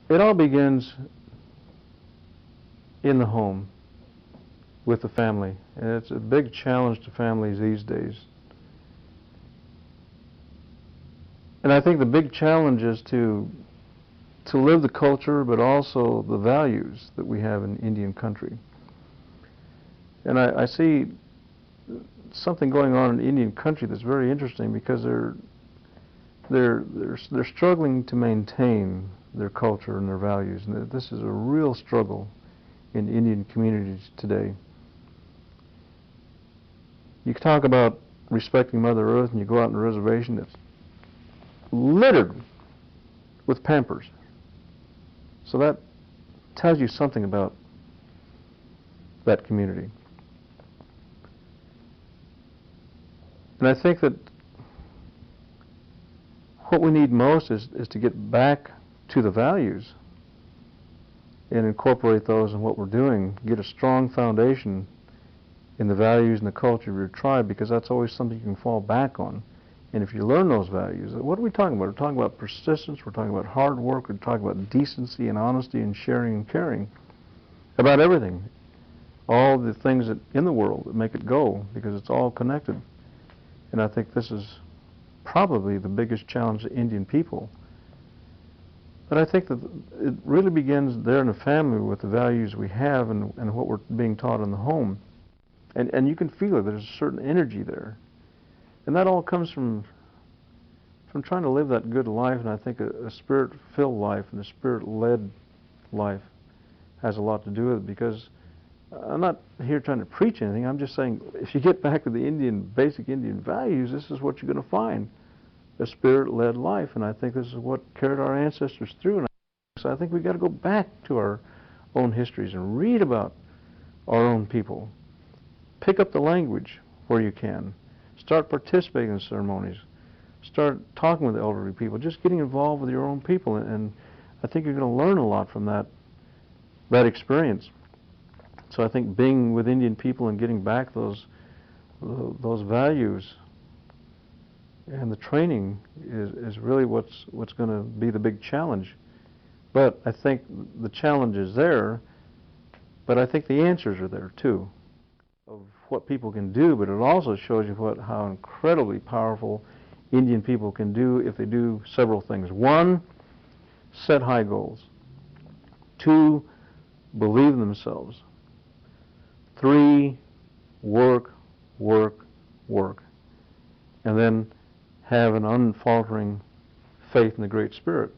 It all begins in the home with the family, and it's a big challenge to families these days. And I think the big challenge is to live the culture, but also the values that we have in Indian country. And I see something going on in Indian country that's very interesting because they're struggling to maintain their culture and their values, and this is a real struggle in Indian communities today. You talk about respecting Mother Earth, and you go out on the reservation, it's littered with Pampers. So that tells you something about that community. And I think that what we need most is to get back to the values and incorporate those in what we're doing, get a strong foundation in the values and the culture of your tribe, because that's always something you can fall back on. And if you learn those values, what are we talking about? We're talking about persistence, we're talking about hard work, we're talking about decency and honesty and sharing and caring about everything. All the things that in the world that make it go, because it's all connected. And I think this is probably the biggest challenge to Indian people. But I think that it really begins there in the family with the values we have and what we're being taught in the home. And you can feel it. There's a certain energy there. And that all comes from trying to live that good life, and I think a spirit-filled life and a spirit-led life has a lot to do with it, because I'm not here trying to preach anything. I'm just saying if you get back to the basic Indian values, this is what you're going to find, a spirit-led life. And I think this is what carried our ancestors through. And so I think we've got to go back to our own histories and read about our own people. Pick up the language where you can. Start participating in ceremonies. Start talking with the elderly people. Just getting involved with your own people, and I think you're going to learn a lot from that experience. So I think being with Indian people and getting back those values and the training is really what's going to be the big challenge. But I think the challenge is there, but I think the answers are there too, of what people can do. But it also shows you how incredibly powerful Indian people can do if they do several things. One, set high goals. Two, believe in themselves. Three, work, work, work. And then have an unfaltering faith in the Great Spirit.